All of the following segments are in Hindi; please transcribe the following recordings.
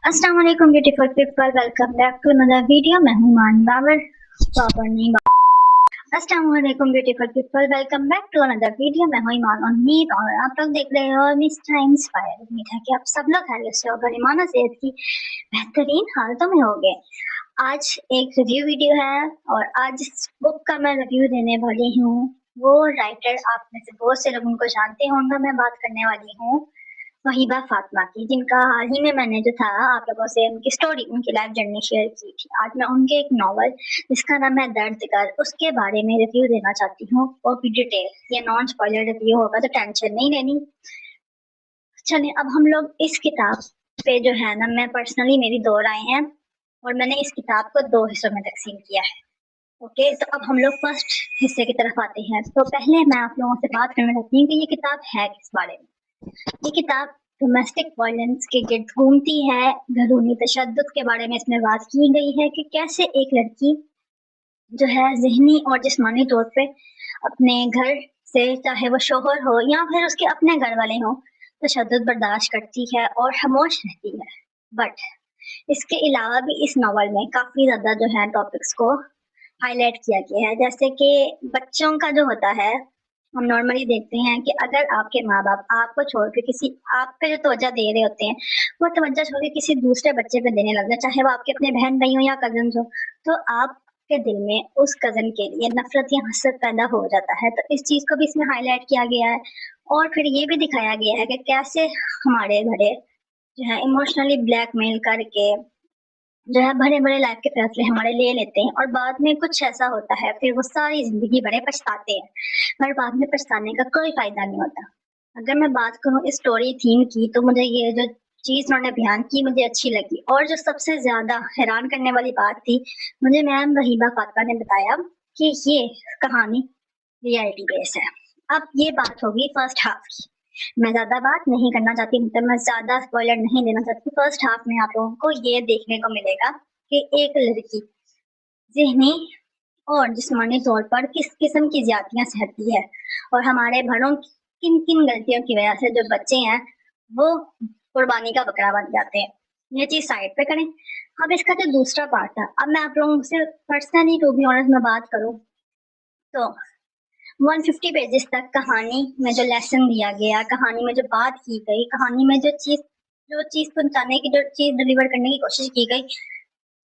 अस्सलाम वालेकुम beautiful people, welcome back to another video. मैं हूं मान बाबर प्रॉपर नहीं। अस्सलाम वालेकुम beautiful people, welcome back to another video. मैं हूं ईमान उम्मीद और आप लोग देख रहे हो मिस्टर इंस्पायर। उम्मीद है कि आप सब लोग खैरियत से होकर ईमान और सेहत की बेहतरीन हालतों में होंगे। आज एक रिव्यू वीडियो है और आज जिस बुक का मैं रिव्यू देने वाली हूँ वो राइटर आप में से बहुत से लोग उनको जानते होंगे। मैं बात करने वाली हूँ वहीबा फातिमा की, जिनका हाल ही में मैंने जो था आप लोगों से उनकी स्टोरी, उनकी लाइफ जर्नी शेयर की थी। आज मैं उनके एक नॉवल जिसका नाम है दर्द कर, उसके बारे में रिव्यू देना चाहती हूँ और भी डिटेल। ये नॉन स्पॉइलर रिव्यू होगा तो टेंशन नहीं लेनी। चलिए अब हम लोग इस किताब पे जो है ना, मैं पर्सनली मेरी 2 राय हैं और मैंने इस किताब को 2 हिस्सों में तकसीम किया है। ओके, तो अब हम लोग फर्स्ट हिस्से की तरफ आते हैं। तो पहले मैं आप लोगों से बात करना चाहती हूँ कि ये किताब है किस बारे में। ये किताब डोमेस्टिक वायलेंस के गिर्द घूमती है। घरूनी तशद्दुद के बारे में इसमें बात की गई है कि कैसे एक लड़की जो है ज़हनी और जिस्मानी तौर पे अपने घर से, चाहे वो शोहर हो या फिर उसके अपने घर वाले हों, तशद्दुद बर्दाश्त करती है और खामोश रहती है। बट इसके अलावा भी इस नॉवल में काफ़ी ज़्यादा जो है टॉपिक्स को हाईलाइट किया गया है। जैसे कि बच्चों का जो होता है, हम नॉर्मली देखते हैं कि अगर आपके माँ-बाप आपको छोड़ के किसी, आप पे जो तवज्जो दे रहे होते हैं, वो तवज्जो छोड़ के किसी दूसरे बच्चे पे देने लग जाए, चाहे वो आपके अपने बहन-भाई हों या कज़िन्स हों, तो आपके दिल में उस कज़िन के लिए नफ़रत या हसद पैदा हो जाता है। तो इस चीज़ को भी इसमें हाईलाइट किया गया है और फिर ये भी दिखाया गया है कि कैसे हमारे बड़े जो है इमोशनली ब्लैकमेल करके जो है बड़े-बड़े लाइफ के फैसले हमारे ले लेते हैं और बाद में कुछ ऐसा होता है, फिर वो सारी ज़िंदगी बड़े पछताते हैं, पर बाद में पछताने का कोई फ़ायदा नहीं होता। अगर मैं बात करूँ इस स्टोरी थीम की, तो मुझे ये जो चीज़ उन्होंने बयान की मुझे अच्छी लगी और जो सबसे ज़्यादा हैरान करने वाली बात थी, मुझे मैम वहीबा फातिमा ने बताया कि ये कहानी रियलिटी बेस्ड है। अब ये बात होगी फर्स्ट हाफ की। मैं ज़्यादा बात नहीं करना चाहती, मतलब मैं ज़्यादा स्पॉइलर नहीं देना चाहती। फर्स्ट हाफ में आप लोगों को ये देखने को मिलेगा कि एक लड़की ज़हनी और जिस्मानी तौर पर किस किस्म की ज़्यादतियाँ सहती है और हमारे बड़ों की किन-किन गलतियों की वजह से जो बच्चे हैं, वो कुर्बानी का बकरा बन जाते हैं। ये चीज़ साइड पे करें। अब इसका जो दूसरा पार्ट था, अब मैं आप लोगों से पर्सनली टू बी ऑनेस्ट मैं बात करूँ तो 150 पेजेस तक कहानी में जो लेसन दिया गया, कहानी में जो बात की गई, कहानी में जो चीज़ पहुँचाने की, जो चीज़ डिलीवर करने की कोशिश की गई,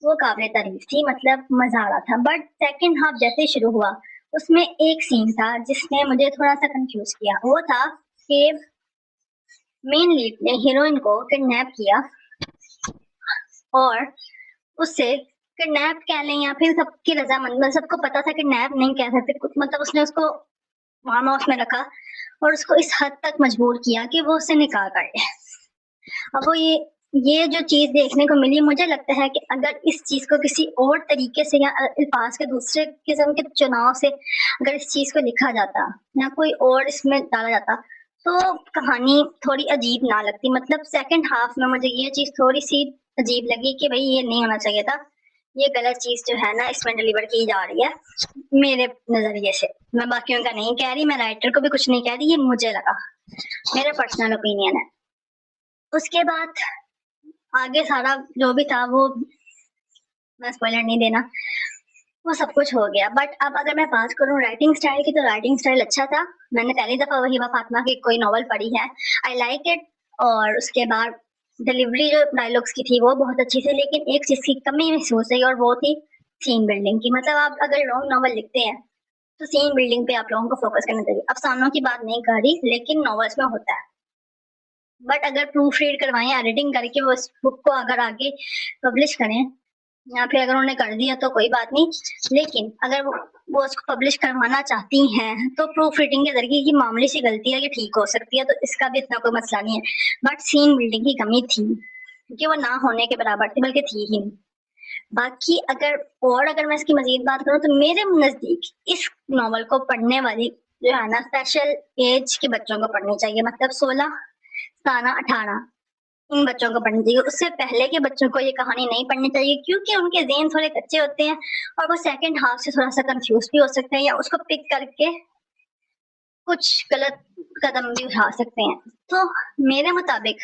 वो काबिल तारीफ थी, मतलब मज़ा आ रहा था। बट सेकंड हाफ जैसे ही शुरू हुआ, उसमें एक सीन था जिसने मुझे थोड़ा-सा कन्फ्यूज़ किया। वो था कि मेन लीड ने हीरोइन को किडनैप किया और उससे किडनैप कह लें या फिर सबकी रज़ामंदी, मतलब सबको पता था किडनैप नहीं कह सकते, कुछ मतलब उसने उसको फार्म हाउस में रखा और उसको इस हद तक मजबूर किया कि वो उससे निकाह कर ले। अब वो ये जो चीज़ देखने को मिली, मुझे लगता है कि अगर इस चीज़ को किसी और तरीके से या अल्फाज के दूसरे किस्म के चुनाव से अगर इस चीज़ को लिखा जाता या कोई और इसमें डाला जाता तो कहानी थोड़ी अजीब ना लगती। मतलब सेकंड हाफ में मुझे ये चीज़ थोड़ी-सी अजीब लगी कि भई ये नहीं होना चाहिए था। ये गलत चीज़ जो है ना इसमें डिलीवर की जा रही है, मेरे नज़रिए से। मैं बाकियों का नहीं कह रही, मैं राइटर को भी कुछ नहीं कह रही, ये मुझे लगा, मेरा पर्सनल ओपिनियन है। उसके बाद आगे सारा जो भी था वो मैं स्पॉइलर नहीं देना, वो सब कुछ हो गया। बट अब अगर मैं बात करूँ राइटिंग स्टाइल की, तो राइटिंग स्टाइल अच्छा था। मैंने पहली दफ़ा वहीबा फातिमा की कोई नॉवल पढ़ी है, आई लाइक इट। और उसके बाद डिलीवरी जो डायलॉग्स की थी वो बहुत अच्छी थी, लेकिन एक चीज़ की कमी महसूस हुई और वो थी सीन बिल्डिंग की। मतलब आप अगर लॉन्ग नॉवल लिखते हैं तो सीन बिल्डिंग पे आप लोगों को फोकस करना चाहिए। अफसानों की बात नहीं कर रही, लेकिन नॉवेल्स में होता है। बट अगर प्रूफ रीड करवाएं, एडिटिंग करके वो उस बुक को अगर आगे पब्लिश करें या फिर अगर उन्होंने कर दिया तो कोई बात नहीं, लेकिन अगर वो उसको पब्लिश करवाना चाहती हैं तो प्रूफ रीडिंग के जरिए की मामूली सी गलती है कि ठीक हो सकती है, तो इसका भी इतना कोई मसला नहीं है। बट सीन बिल्डिंग की कमी थी क्योंकि वो ना होने के बराबर थी, बल्कि थी ही नहीं। बाकी अगर मैं इसकी मजीद बात करूँ तो मेरे नज़दीक इस नॉवल को पढ़ने वाली जो है ना स्पेशल एज के बच्चों को पढ़नी चाहिए, मतलब 16, 17, 18 इन बच्चों को पढ़नी चाहिए। उससे पहले के बच्चों को ये कहानी नहीं पढ़नी चाहिए क्योंकि उनके ज़हन थोड़े कच्चे होते हैं और वो सेकंड हाफ से थोड़ा-सा कंफ्यूज भी हो सकते हैं या उसको पिक करके कुछ गलत कदम भी उठा सकते हैं। तो मेरे मुताबिक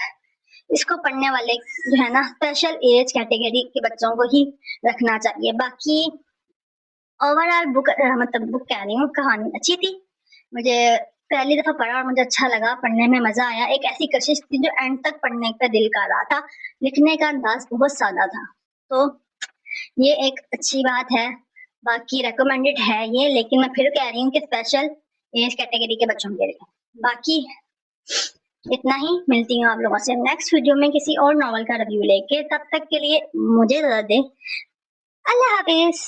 इसको पढ़ने वाले जो है ना स्पेशल एज कैटेगरी के बच्चों को ही रखना चाहिए। बाकी ओवरऑल बुक मतलब बुक कह रही हूँ, कहानी अच्छी थी। मुझे पहली दफा पढ़ा और मुझे अच्छा लगा, पढ़ने में मजा आया। एक ऐसी कशिश थी जो एंड तक पढ़ने का दिल कर रहा था। लिखने का अंदाज बहुत सादा था, तो ये एक अच्छी बात है। बाकी रेकमेंडेड है ये, लेकिन मैं फिर कह रही हूँ कि स्पेशल एज कैटेगरी के बच्चों के लिए। बाकी इतना ही, मिलती हूँ आप लोगों से नेक्स्ट वीडियो में किसी और नॉवल का रिव्यू लेके। तब तक के लिए मुझे इजाजत दें। अल्लाह हाफिज।